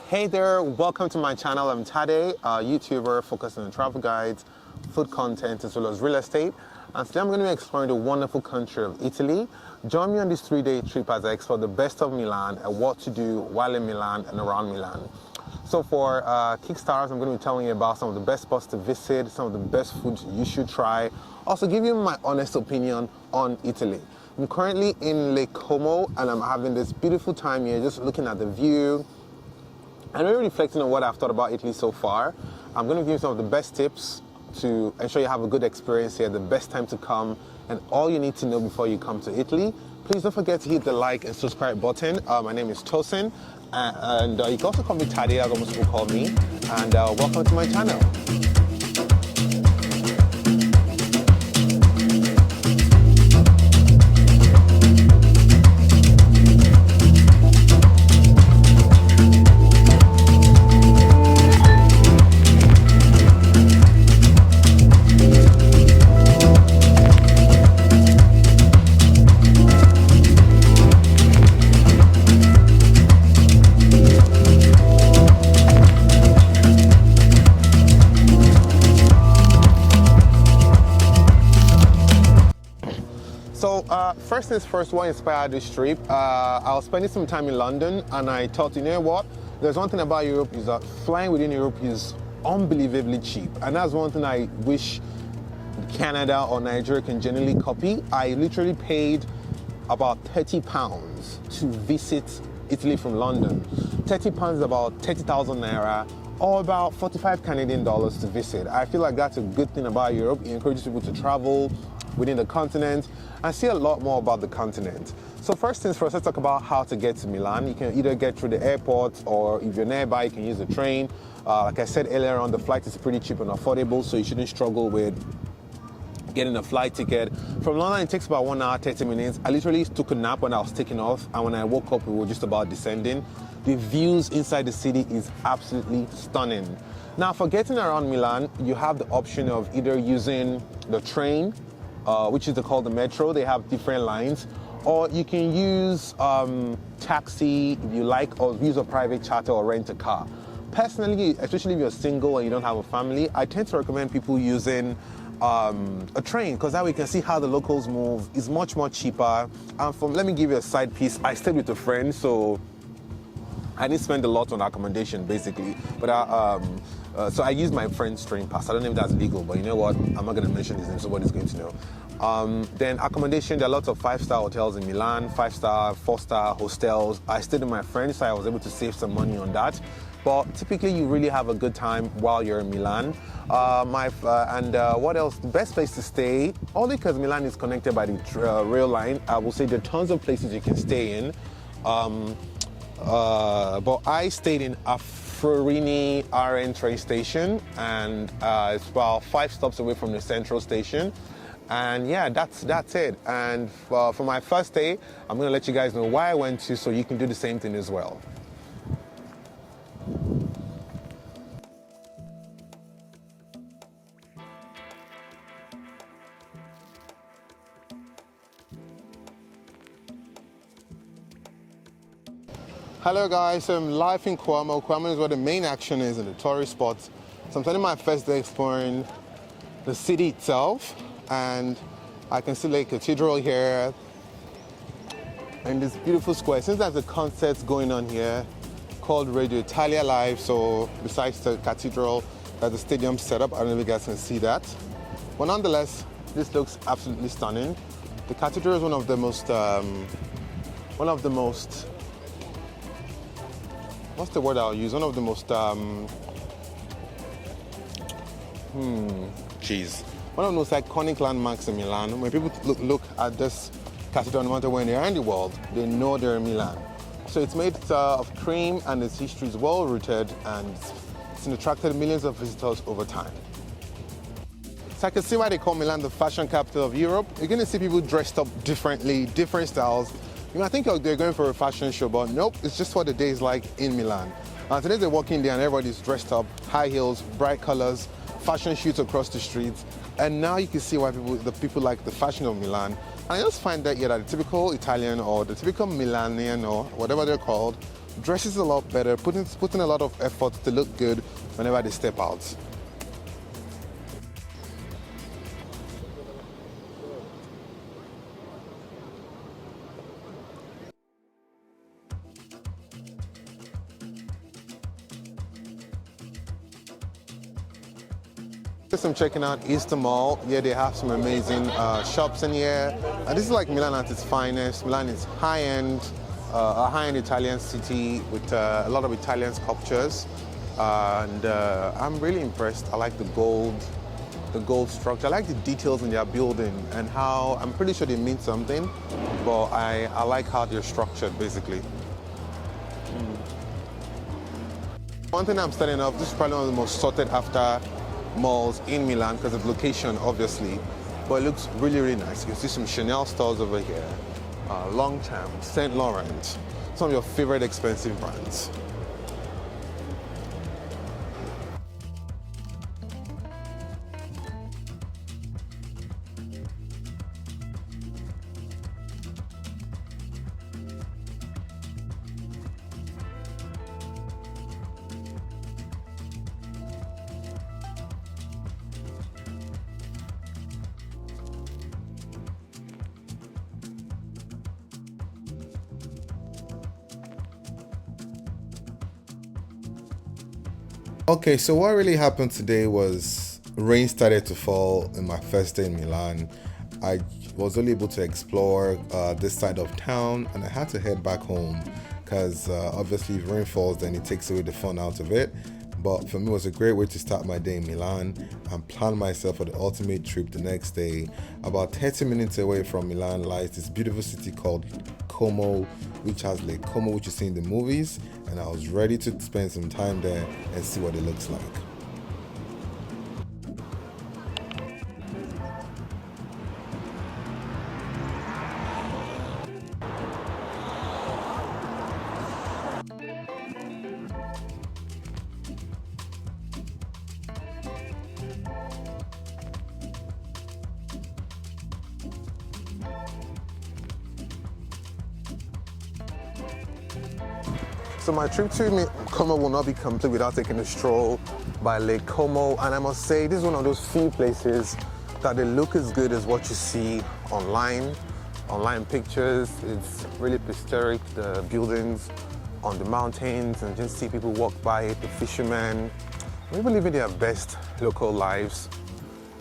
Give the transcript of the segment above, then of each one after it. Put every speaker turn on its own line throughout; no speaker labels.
Hey there, welcome to my channel. I'm Tade, a YouTuber focusing on travel guides, food content, as well as real estate. And today I'm going to be exploring the wonderful country of Italy. Join me on this 3-day trip as I explore the best of Milan and what to do while in Milan and around Milan. So for Kickstarters, I'm going to be telling you about some of the best spots to visit, some of the best foods you should try. Also give you my honest opinion on Italy. I'm currently in Lake Como and I'm having this beautiful time here, just looking at the view and really reflecting on what I've thought about Italy so far. I'm going to give you some of the best tips to ensure you have a good experience here, the best time to come, and all you need to know before you come to Italy. Please don't forget to hit the like and subscribe button. My name is Tosin, and you can also call me Tade, as most people call me, and welcome to my channel. So first things first, what inspired this trip? I was spending some time in London and I thought, you know what? There's one thing about Europe is that flying within Europe is unbelievably cheap. And that's one thing I wish Canada or Nigeria can generally copy. I literally paid about £30 to visit Italy from London. £30 is about 30,000 naira, or about 45 Canadian dollars to visit. I feel like that's a good thing about Europe. It encourages people to travel within the continent and see a lot more about the continent. So first things first, let's talk about how to get to Milan. You can either get through the airport, or if you're nearby, you can use the train. Like I said earlier on, the flight is pretty cheap and affordable, so you shouldn't struggle with getting a flight ticket. From London, it takes about 1 hour, 30 minutes. I literally took a nap when I was taking off, and when I woke up, we were just about descending. The views inside the city is absolutely stunning. Now, for getting around Milan, you have the option of either using the train, which is called the metro. They have different lines, or you can use taxi if you like, or use a private charter or rent a car. Personally, especially if you're single and you don't have a family, I tend to recommend people using a train, because that way you can see how the locals move. It's much more cheaper. And let me give you a side piece. I stayed with a friend, so I didn't spend a lot on accommodation basically, but so I used my friend's train pass. I don't know if that's legal, but you know what? I'm not going to mention his name, so nobody's going to know. Then accommodation, there are lots of 5-star hotels in Milan, 5-star, 4-star hostels. I stayed with my friend, so I was able to save some money on that. But typically, you really have a good time while you're in Milan. What else? The best place to stay, only because Milan is connected by the rail line, I will say there are tons of places you can stay in. But I stayed in Afferini RN train station, and it's about 5 stops away from the central station. And yeah, that's it. And for my first day, I'm going to let you guys know why I went to, so you can do the same thing as well. Hello guys, I'm live in Como. Como is where the main action is, in the tourist spots. So I'm spending my first day exploring the city itself, and I can see Lake Cathedral here and this beautiful square. Since there's a concert going on here called Radio Italia Live, so besides the cathedral, there's a stadium set up. I don't know if you guys can see that. But nonetheless, this looks absolutely stunning. The cathedral is one of the most what's the word I'll use? One of the most, one of the most iconic landmarks in Milan. When people look at this cathedral, no matter where they are in the world, they know they're in Milan. So it's made of cream, and its history is well rooted, and it's attracted millions of visitors over time. So I can see why they call Milan the fashion capital of Europe. You're going to see people dressed up differently, different styles. You know, I think they're going for a fashion show, but nope, it's just what the day is like in Milan. Today's a walking day and everybody's dressed up, high heels, bright colors, fashion shoots across the streets. And now you can see why the people like the fashion of Milan. And I just find that, yeah, that the typical Italian or the typical Milanian or whatever they're called dresses a lot better, putting a lot of effort to look good whenever they step out. I'm checking out Easter Mall. Yeah, they have some amazing shops in here. And this is like Milan at its finest. Milan is high-end, a high-end Italian city with a lot of Italian sculptures. And I'm really impressed. I like the gold structure. I like the details in their building and how, I'm pretty sure they mean something, but I like how they're structured, basically. One thing I'm starting off, this is probably one of the most sought after malls in Milan because of location, obviously, but it looks really, really nice. You can see some Chanel stores over here, Longchamp, Saint Laurent, some of your favorite expensive brands. Okay, so what really happened today was rain started to fall in my first day in Milan. I was only able to explore this side of town and I had to head back home because obviously if rain falls then it takes away the fun out of it. But for me it was a great way to start my day in Milan and plan myself for the ultimate trip the next day. About 30 minutes away from Milan lies this beautiful city called Como, which has Lake Como, which you see in the movies, and I was ready to spend some time there and see what it looks like. So my trip to Como will not be complete without taking a stroll by Lake Como, and I must say this is one of those few places that they look as good as what you see online pictures. It's really picturesque, the buildings on the mountains, and just see people walk by it, the fishermen, people living their best local lives.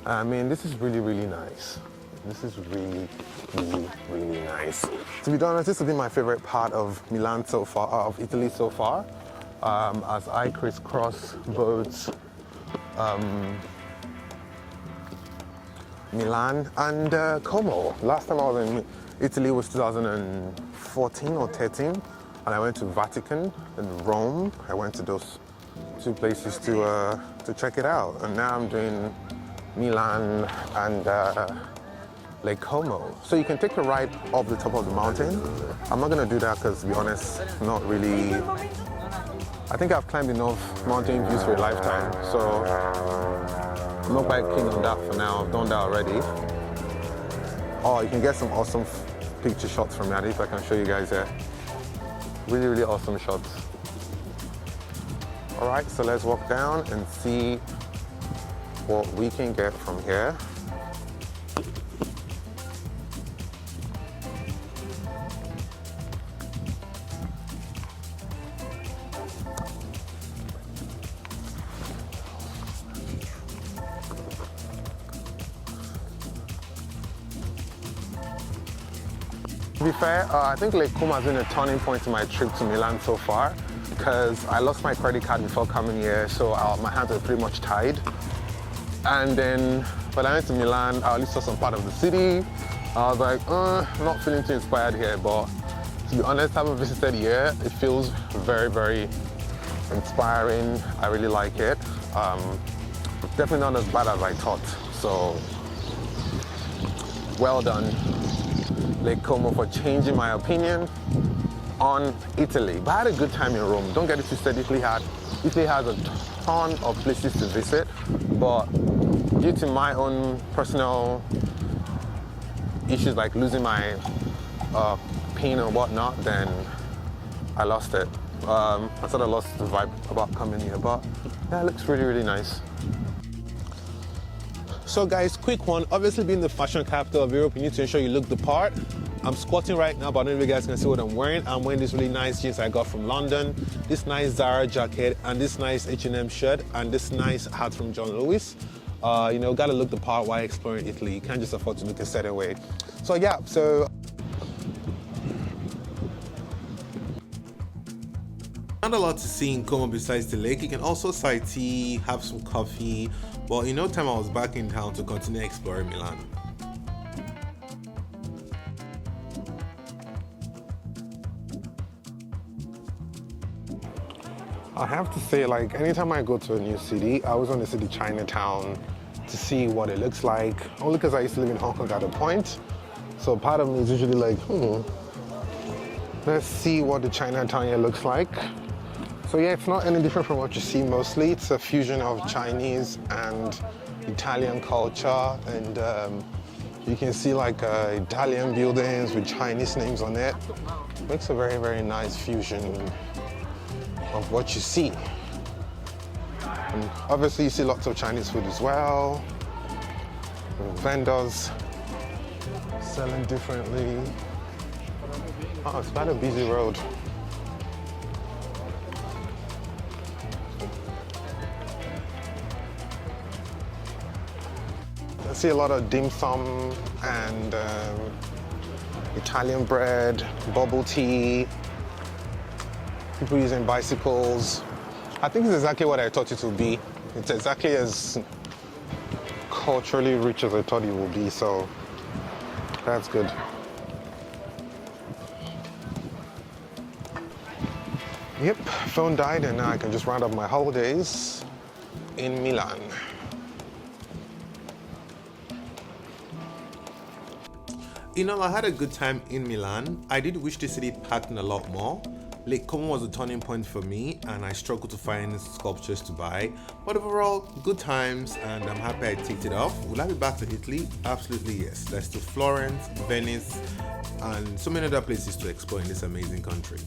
I mean, this is really, really nice. This is really, really, really nice. To be honest, this has been my favorite part of Milan so far, of Italy so far, as I crisscross both Milan and Como. Last time I was in Italy was 2014 or 13, and I went to Vatican and Rome. I went to those two places to check it out, and now I'm doing Milan and Lake Como. So you can take a ride up the top of the mountain. I'm not gonna do that because, to be honest, not really. I think I've climbed enough mountain views for a lifetime, so I'm not quite keen on that for now. I've done that already. Oh, you can get some awesome picture shots from that if I can show you guys here. Really, really awesome shots. All right, so let's walk down and see what we can get from here. To be fair, I think Lake Como has been a turning point in my trip to Milan so far, because I lost my credit card before coming here, so my hands were pretty much tied. And then when I went to Milan, I only saw some part of the city. I was like, I'm not feeling too inspired here, but to be honest, I haven't visited here. It feels very, very inspiring. I really like it. Definitely not as bad as I thought, so well done, Lake Como, for changing my opinion on Italy. But I had a good time in Rome. Don't get it twisted. Italy has a ton of places to visit, but due to my own personal issues like losing my PIN or whatnot, then I lost it. I sort of lost the vibe about coming here, but yeah, it looks really, really nice. So guys, quick one. Obviously being the fashion capital of Europe, you need to ensure you look the part. I'm squatting right now, but I don't know if you guys can see what I'm wearing. I'm wearing this really nice jeans I got from London, this nice Zara jacket, and this nice H&M shirt, and this nice hat from John Lewis. You know, gotta look the part while exploring Italy. You can't just afford to look a certain way. So yeah, so not a lot to see in Como besides the lake. You can also sightsee, have some coffee, but in no time I was back in town to continue exploring Milan. I have to say, like, anytime I go to a new city, I always want to see the Chinatown to see what it looks like. Only because I used to live in Hong Kong at a point. So part of me is usually like, let's see what the Chinatown here looks like. So yeah, it's not any different from what you see mostly. It's a fusion of Chinese and Italian culture, and you can see like Italian buildings with Chinese names on it. Makes a very, very nice fusion of what you see. And obviously you see lots of Chinese food as well. Vendors selling differently. Oh, it's quite a busy road. I see a lot of dim sum and Italian bread, bubble tea, people using bicycles. I think it's exactly what I thought it would be. It's exactly as culturally rich as I thought it would be, so that's good. Yep, phone died and now I can just round up my holidays in Milan. You know, I had a good time in Milan. I did wish the city patterned a lot more. Lake Como was a turning point for me and I struggled to find sculptures to buy. But overall, good times, and I'm happy I ticked it off. Will I be back to Italy? Absolutely yes. Let's do Florence, Venice, and so many other places to explore in this amazing country.